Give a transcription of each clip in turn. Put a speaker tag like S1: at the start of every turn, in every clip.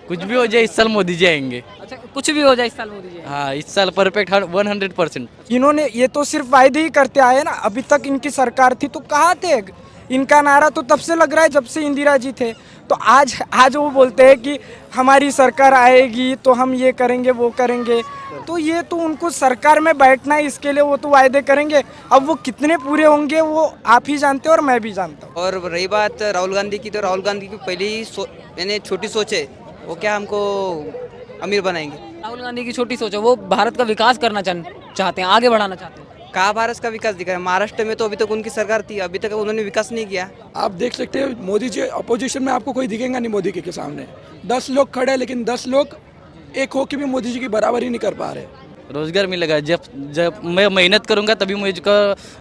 S1: कुछ भी हो जाए इस साल मोदी जी आएंगे।
S2: अच्छा, कुछ भी हो जाए इस साल मोदी जी आएंगे।
S1: हाँ, इस साल परफेक्ट 100%।
S3: इन्होंने ये तो सिर्फ वायदे ही करते आए ना, अभी तक इनकी सरकार थी तो कहाँ थे। इनका नारा तो तब से लग रहा है जब से इंदिरा जी थे। तो आज आज वो बोलते हैं कि हमारी सरकार आएगी तो हम ये करेंगे वो करेंगे। तो ये तो उनको सरकार में बैठना है, इसके लिए वो तो वायदे करेंगे। अब वो कितने पूरे होंगे वो आप ही जानते हो और मैं भी जानता हूँ।
S4: और रही बात राहुल गांधी की, तो राहुल गांधी की पहले ही यानी छोटी सोच है, वो क्या हमको अमीर बनाएंगे।
S2: राहुल गांधी की छोटी सोच है, वो भारत का विकास करना चाहते हैं, आगे बढ़ाना चाहते हैं।
S4: कहाँ भारत का विकास दिखा है? महाराष्ट्र में तो अभी तक उनकी सरकार थी, अभी तक उन्होंने विकास नहीं किया।
S5: आप देख सकते हैं मोदी जी अपोजिशन में आपको कोई दिखेगा नहीं। मोदी के सामने 10 लोग खड़े हैं, लेकिन 10 लोग एक हो के भी मोदी जी की बराबरी नहीं कर पा रहे।
S1: रोजगार मिलेगा जब जब मैं मेहनत करूंगा तभी मुझको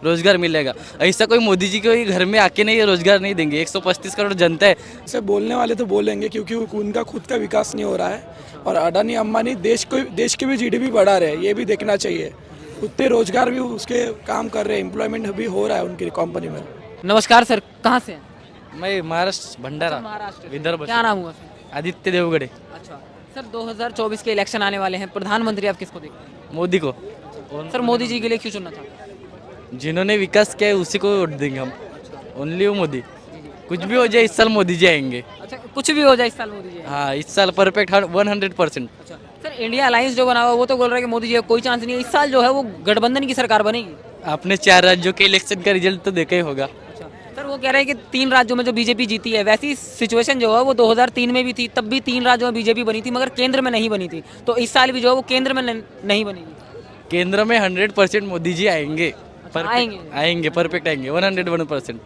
S1: रोजगार मिलेगा। ऐसा कोई मोदी जी के घर में आके नहीं रोजगार नहीं देंगे। 135 करोड़ जनता है।
S5: ऐसे बोलने वाले तो बोलेंगे क्योंकि उनका खुद का विकास नहीं हो रहा है, और अडानी अंबानी देश की भी जीडीपी बढ़ा रहे हैं, ये भी देखना चाहिए। उतने रोजगार भी उसके काम कर रहे हैं, एम्प्लॉयमेंट भी हो रहा है उनकी कंपनी में।
S2: नमस्कार सर, कहाँ से हैं?
S1: मैं महाराष्ट्र भंडारा
S2: महाराष्ट्र से।
S1: विदर्भ
S2: क्या नाम हुआ सर?
S1: आदित्य देवगढ़े।
S2: अच्छा सर, 2024 के इलेक्शन आने वाले हैं, प्रधानमंत्री आप किसको देखते हैं?
S1: मोदी को।
S2: सर मोदी जी के लिए क्यों चुनना चाहते हैं?
S1: जिन्होंने विकास किया है उसी को वोट देंगे हम। ओनली वो मोदी। कुछ भी हो जाए इस साल मोदी जी आएंगे।
S2: अच्छा, कुछ भी हो जाए इस साल मोदी जी आएंगे।
S1: हाँ, इस साल परफेक्ट 100%।
S2: अच्छा सर, इंडिया अलायंस जो बना हुआ है, वो तो बोल रहा है कि मोदी जी का कोई चांस नहीं है, इस साल जो है वो गठबंधन की सरकार बनेगी।
S1: आपने 4 राज्यों के इलेक्शन का रिजल्ट तो देखा ही होगा।
S2: अच्छा सर, वो कह रहे हैं कि 3 राज्यों में जो बीजेपी जीती है, वैसी सिचुएशन जो है वो 2003 में भी थी, तब भी 3 राज्यों में बीजेपी बनी थी, मगर केंद्र में नहीं बनी थी। तो इस साल भी जो है वो केंद्र में नहीं बनेगी।
S1: केंद्र में 100% मोदी जी आएंगे।
S2: आएंगे।
S1: आएंगे, परफेक्ट आएंगे 101%।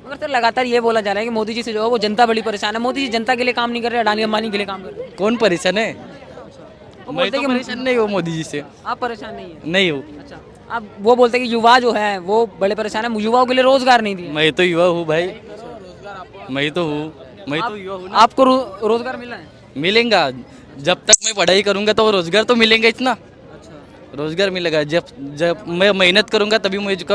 S2: मगर सर लगातार ये बोला जा रहा है कि मोदी जी से जो है वो जनता बड़ी परेशान है, मोदी जी जनता के लिए काम नहीं कर रहे, अडानी अंबानी के लिए काम कर रहे हैं।
S1: कौन परेशान है?
S2: वो
S1: मैं
S2: बोलते
S1: तो
S2: हैं कि
S1: परेशान नहीं हूँ मोदी जी से।
S2: आप परेशान नहीं है।
S1: नहीं हूँ।
S2: अच्छा, अब वो बोलते हैं कि युवा जो है वो बड़े परेशान है, युवाओं के लिए रोजगार नहीं दिए।
S1: मैं तो युवा हूँ भाई। मैं तो हूँ। मैं तो युवा हूँ ना।
S2: आपको रोजगार मिला है?
S1: मिलेगा। जब तक मैं पढ़ाई करूंगा तो रोजगार तो मिलेगा इतना। रोजगार मिलेगा जब जब मैं मेहनत करूंगा तभी मुझको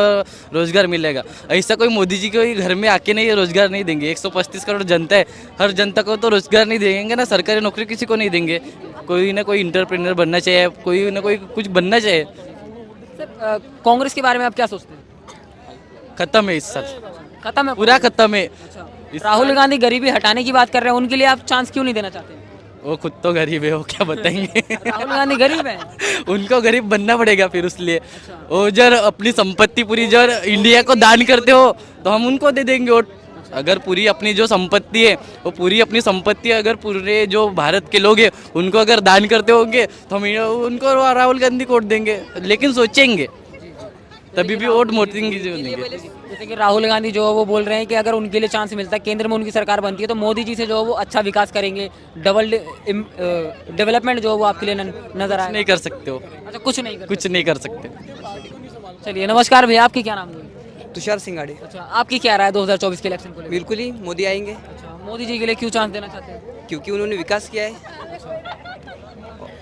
S1: रोजगार मिलेगा। ऐसा कोई मोदी जी के घर में आके नहीं रोजगार नहीं देंगे। 135 करोड़ जनता है, हर जनता को तो रोजगार नहीं देंगे ना। सरकारी नौकरी किसी को नहीं देंगे। कोई ना कोई इंटरप्रेन्योर बनना चाहिए, कोई ना कोई कुछ बनना चाहिए।
S2: सर कांग्रेस के बारे में आप क्या सोचते हैं?
S1: खत्म है इस साल,
S2: खत्म है
S1: पूरा खत्म है।
S2: राहुल गांधी गरीबी हटाने की बात कर रहे हैं, उनके लिए आप चांस क्यों नहीं देना चाहते?
S1: वो खुद तो गरीब है, वो क्या बताएंगे।
S2: राहुल गांधी गरीब है?
S1: उनको गरीब बनना पड़ेगा फिर उसलिए। वो जब अपनी संपत्ति पूरी जब इंडिया को दान करते हो तो हम उनको दे देंगे वोट। अगर पूरी अपनी जो संपत्ति है वो पूरी अपनी संपत्ति अगर पूरे जो भारत के लोग हैं उनको अगर दान करते होंगे तो हम उनको राहुल गांधी को वोट देंगे। लेकिन सोचेंगे तभी भी वोट मोदी जी को देंगे।
S2: जैसे कि राहुल गांधी जो है वो बोल रहे हैं कि अगर उनके लिए चांस मिलता है, केंद्र में उनकी सरकार बनती है, तो मोदी जी से जो है वो अच्छा विकास करेंगे, डबल डेवलपमेंट जो है वो आपके लिए नजर आए।
S1: नहीं कर सकते हो।
S2: अच्छा, कुछ नहीं
S1: कुछ नहीं कर सकते।
S2: चलिए, नमस्कार भैया, आपकी क्या नाम है?
S4: तुषार सिंघाड़े।
S2: अच्छा, आपकी क्या राय है 2024 के इलेक्शन को लेकर?
S4: बिल्कुल ही मोदी आएंगे,
S2: अच्छा, मोदी जी के लिए क्यों चांस देना चाहते हैं?
S4: क्योंकि उन्होंने विकास किया है।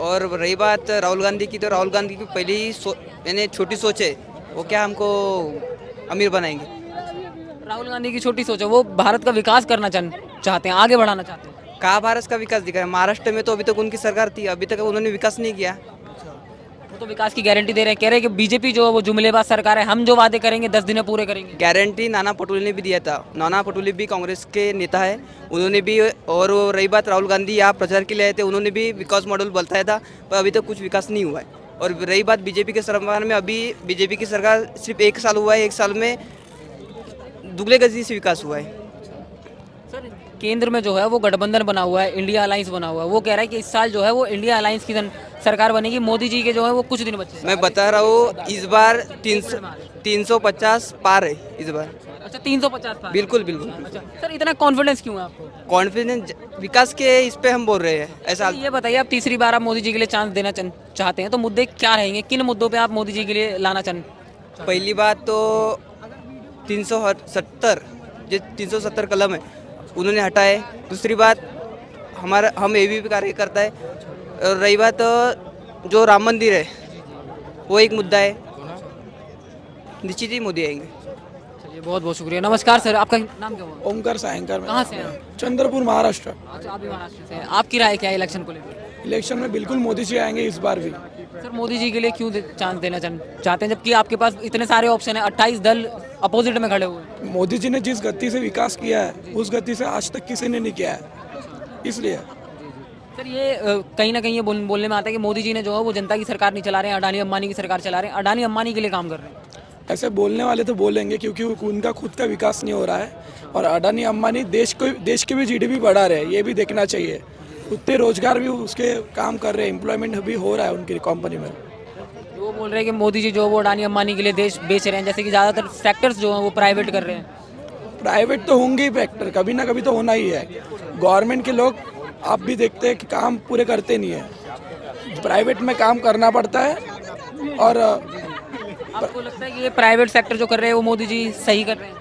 S4: और रही बात राहुल गांधी की, तो राहुल गांधी की पहले ही यानी छोटी सोच है, वो क्या हमको अमीर बनाएंगे।
S2: राहुल गांधी की छोटी सोच है, वो भारत का विकास करना चाहते हैं, आगे बढ़ाना चाहते हैं।
S4: कहाँ भारत का विकास दिखा है? महाराष्ट्र में तो अभी तक उनकी सरकार थी, अभी तक उन्होंने विकास नहीं किया।
S2: वो तो विकास की गारंटी दे रहे हैं, कह रहे हैं कि बीजेपी जो है वो जुमलेबाज सरकार है, हम जो वादे करेंगे 10 दिन में पूरे करेंगे।
S4: गारंटी नाना पटोले ने भी दिया था। नाना पटोले भी कांग्रेस के नेता है, उन्होंने भी। और रही बात राहुल गांधी यहाँ प्रचार के लिए आए थे, उन्होंने भी विकास मॉडल बताया था, पर अभी तक कुछ विकास नहीं हुआ है। और रही बात बीजेपी के सरकार में, अभी बीजेपी की सरकार सिर्फ 1 साल हुआ है, 1 साल में दुगले गति से विकास हुआ है।
S2: सर केंद्र में जो है वो गठबंधन बना हुआ है, इंडिया अलायंस बना हुआ है, वो कह रहा है कि इस साल जो है वो इंडिया अलायंस की सरकार बनेगी, मोदी जी के जो है वो कुछ दिन बचे।
S4: मैं बता रहा हूँ, इस बार 350 पार है इस बार।
S2: अच्छा, 350 पार।
S4: बिल्कुल बिल्कुल।
S2: अच्छा सर, इतना कॉन्फिडेंस क्यों है आपको?
S4: कॉन्फिडेंस विकास के इस पे हम बोल रहे हैं ऐसा।
S2: ये बताइए, आप तीसरी बार आप मोदी जी के लिए चांस देना चाहते हैं, तो मुद्दे क्या रहेंगे? किन मुद्दों पे आप मोदी जी के लिए लाना
S4: पहली बात तो 370 जो 370 कलम है उन्होंने हटाए। दूसरी बात हम ABP कार्यकर्ता है। और रही बात जो राम मंदिर है वो एक मुद्दा है। निश्चित ही मोदी आएंगे।
S2: चलिए बहुत बहुत शुक्रिया। नमस्कार सर, आपका नाम क्या हुआ?
S5: ओमकार सायंकर में
S2: कहाँ से हैं आप?
S5: चंद्रपुर महाराष्ट्र।
S2: अच्छा, आप भी महाराष्ट्र से हैं। आपकी राय क्या है इलेक्शन को लेकर?
S5: इलेक्शन में बिल्कुल मोदी जी आएंगे इस बार भी।
S2: सर मोदी जी के लिए क्यों चांस देना चाहते हैं, जबकि आपके पास इतने सारे ऑप्शन है, 28 दल अपोजिट में खड़े हुए हैं?
S5: मोदी जी ने जिस गति से विकास किया है उस गति से आज तक किसी ने नहीं किया है, इसलिए।
S2: सर ये कहीं ना कहीं ये बोलने में आता है कि मोदी जी ने जो है वो जनता की सरकार नहीं चला रहे हैं, अडानी अंबानी की सरकार चला रहे हैं, अडानी अंबानी के लिए काम कर रहे हैं।
S5: ऐसे बोलने वाले तो बोलेंगे क्योंकि उनका खुद का विकास नहीं हो रहा है, और अडानी अंबानी देश के भी जीडीपी बढ़ा रहे हैं, ये भी देखना चाहिए। उतने रोजगार भी उसके काम कर रहे हैं, एम्प्लॉयमेंट भी हो रहा है उनकी कंपनी में।
S2: वो बोल रहे हैं कि मोदी जी जो है वो अडानी अंबानी के लिए देश बेच रहे हैं, जैसे कि ज़्यादातर सेक्टर्स जो हैं वो प्राइवेट कर रहे हैं।
S5: प्राइवेट तो होंगे ही फैक्टर, कभी ना कभी तो होना ही है। गवर्नमेंट के लोग आप भी देखते हैं कि काम पूरे करते नहीं है, प्राइवेट में काम करना पड़ता है। और
S2: आपको लगता है कि ये प्राइवेट सेक्टर जो कर रहे हैं वो मोदी जी सही कर रहे हैं?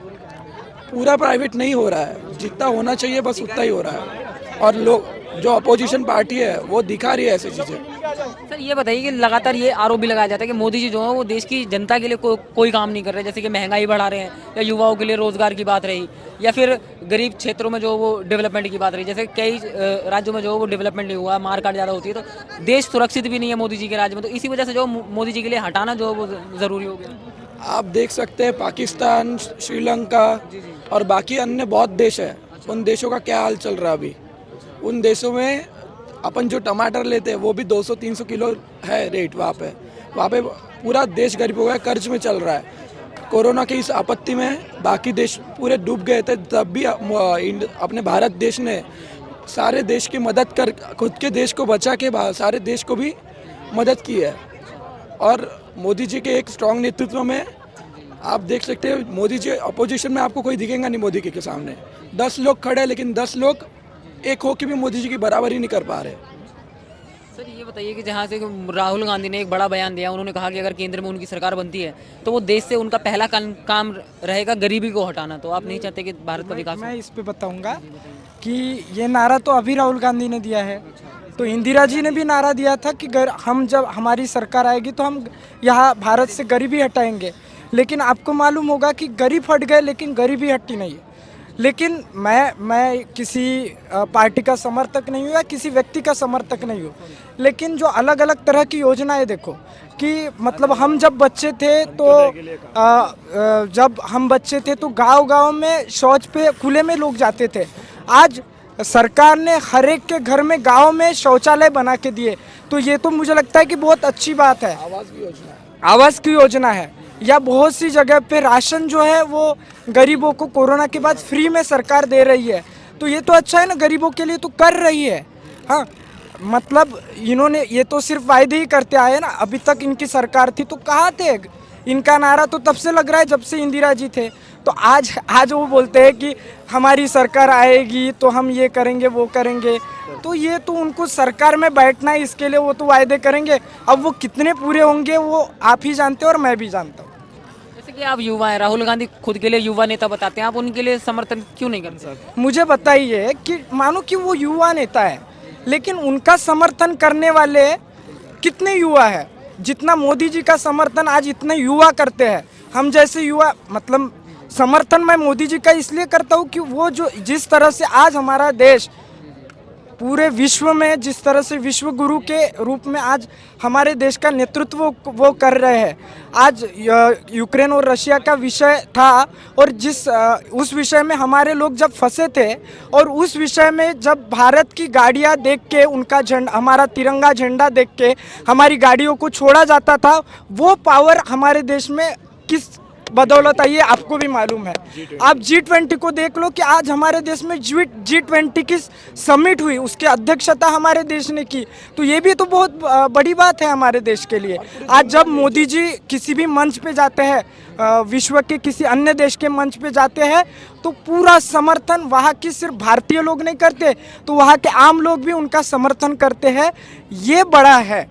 S5: पूरा प्राइवेट नहीं हो रहा है, जितना होना चाहिए बस उतना ही हो रहा है। और लोग जो अपोजिशन पार्टी है वो दिखा रही है ऐसी चीज़ें।
S2: सर ये बताइए कि लगातार ये आरोप भी लगाया जाता है कि मोदी जी जो है वो देश की जनता के लिए कोई काम नहीं कर रहे, जैसे कि महंगाई बढ़ा रहे हैं, या युवाओं के लिए रोजगार की बात रही, या फिर गरीब क्षेत्रों में जो वो डेवलपमेंट की बात रही। जैसे कई राज्यों में जो वो डेवलपमेंट नहीं हुआ, मारकाट ज़्यादा होती है, तो देश सुरक्षित भी नहीं है मोदी जी के राज्य में, तो इसी वजह से जो मोदी जी के लिए हटाना जो है वो ज़रूरी हो गया।
S5: आप देख सकते हैं पाकिस्तान, श्रीलंका और बाकी अन्य बहुत देश है, उन देशों का क्या हाल चल रहा है अभी। उन देशों में अपन जो टमाटर लेते हैं वो भी 200-300 किलो है रेट। वहाँ पे पूरा देश गरीब हो गया, कर्ज में चल रहा है। कोरोना की इस आपत्ति में बाकी देश पूरे डूब गए थे, तब भी अपने भारत देश ने सारे देश की मदद कर, खुद के देश को बचा के सारे देश को भी मदद की है। और मोदी जी के एक स्ट्रॉन्ग नेतृत्व में आप देख सकते हैं, मोदी जी अपोजिशन में आपको कोई दिखेगा नहीं मोदी के सामने। 10 लोग खड़े हैं, लेकिन 10 लोग एक हो के भी मोदी जी की बराबरी नहीं कर पा रहे।
S2: सर ये बताइए कि जहाँ से राहुल गांधी ने एक बड़ा बयान दिया, उन्होंने कहा कि अगर केंद्र में उनकी सरकार बनती है तो वो देश से उनका पहला काम रहेगा गरीबी को हटाना। तो आप नहीं चाहते कि भारत का विकास हो?
S3: मैं इस पे बताऊंगा कि ये नारा तो अभी राहुल गांधी ने दिया है, तो इंदिरा जी ने भी नारा दिया था कि हम जब हमारी सरकार आएगी तो हम यहाँ भारत से गरीबी हटाएंगे। लेकिन आपको मालूम होगा कि गरीब हट गए लेकिन गरीबी हटी नहीं है। लेकिन मैं किसी पार्टी का समर्थक नहीं हूँ या किसी व्यक्ति का समर्थक नहीं हूँ, लेकिन जो अलग अलग तरह की योजनाएं देखो कि मतलब हम जब बच्चे थे तो गांव-गांव में शौच पे खुले में लोग जाते थे। आज सरकार ने हर एक के घर में गांव में शौचालय बना के दिए, तो ये तो मुझे लगता है कि बहुत अच्छी बात है। आवास की योजना है, या बहुत सी जगह पे राशन जो है वो गरीबों को कोरोना के बाद फ्री में सरकार दे रही है, तो ये तो अच्छा है ना, गरीबों के लिए तो कर रही है। हाँ, मतलब इन्होंने ये तो सिर्फ वायदे ही करते आए ना, अभी तक इनकी सरकार थी तो कहाँ थे? इनका नारा तो तब से लग रहा है जब से इंदिरा जी थे। तो आज वो बोलते हैं कि हमारी सरकार आएगी तो हम ये करेंगे वो करेंगे, तो ये तो उनको सरकार में बैठना है, इसके लिए वो तो वायदे करेंगे। अब वो कितने पूरे होंगे वो आप ही जानते हो और मैं भी जानता हूँ।
S2: जैसे कि आप युवा हैं, राहुल गांधी खुद के लिए युवा नेता बताते हैं, आप उनके लिए समर्थन क्यों नहीं करते?
S3: मुझे बताइए कि मानो कि वो युवा नेता है, लेकिन उनका समर्थन करने वाले कितने युवा है? जितना मोदी जी का समर्थन आज इतने युवा करते हैं, हम जैसे युवा, मतलब समर्थन मैं मोदी जी का इसलिए करता हूँ कि वो जो जिस तरह से आज हमारा देश पूरे विश्व में, जिस तरह से विश्व गुरु के रूप में आज हमारे देश का नेतृत्व वो कर रहे हैं। आज यूक्रेन और रशिया का विषय था, और उस विषय में हमारे लोग जब फंसे थे, और उस विषय में जब भारत की गाड़ियां देख के, उनका झंडा, हमारा तिरंगा झंडा देख के हमारी गाड़ियों को छोड़ा जाता था, वो पावर हमारे देश में किस बदौलत आई है आपको भी मालूम है। आप G20 को देख लो कि आज हमारे देश में G20 की समिट हुई, उसकी अध्यक्षता हमारे देश ने की, तो ये भी तो बहुत बड़ी बात है हमारे देश के लिए। आज जब मोदी जी किसी भी मंच पे जाते हैं, विश्व के किसी अन्य देश के मंच पे जाते हैं, तो पूरा समर्थन वहाँ की सिर्फ भारतीय लोग नहीं करते, तो वहाँ के आम लोग भी उनका समर्थन करते हैं। ये बड़ा है।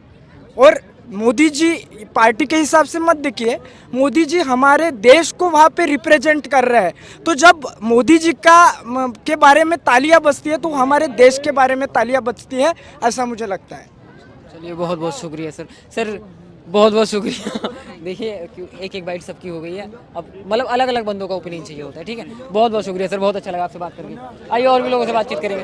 S3: और मोदी जी पार्टी के हिसाब से मत देखिए, मोदी जी हमारे देश को वहाँ पे रिप्रेजेंट कर रहे हैं, तो जब मोदी जी के बारे में तालियां बजती है तो हमारे देश के बारे में तालियां बजती है, ऐसा मुझे लगता है।
S2: चलिए बहुत बहुत शुक्रिया सर। सर बहुत बहुत शुक्रिया। देखिए एक एक बाइट सबकी हो गई है, अब मतलब अलग अलग बंदों का ओपिनियन चाहिए होता है, ठीक है। बहुत बहुत शुक्रिया सर, बहुत अच्छा लगा आपसे बात करके। आइए और भी लोगों से बातचीत करेंगे।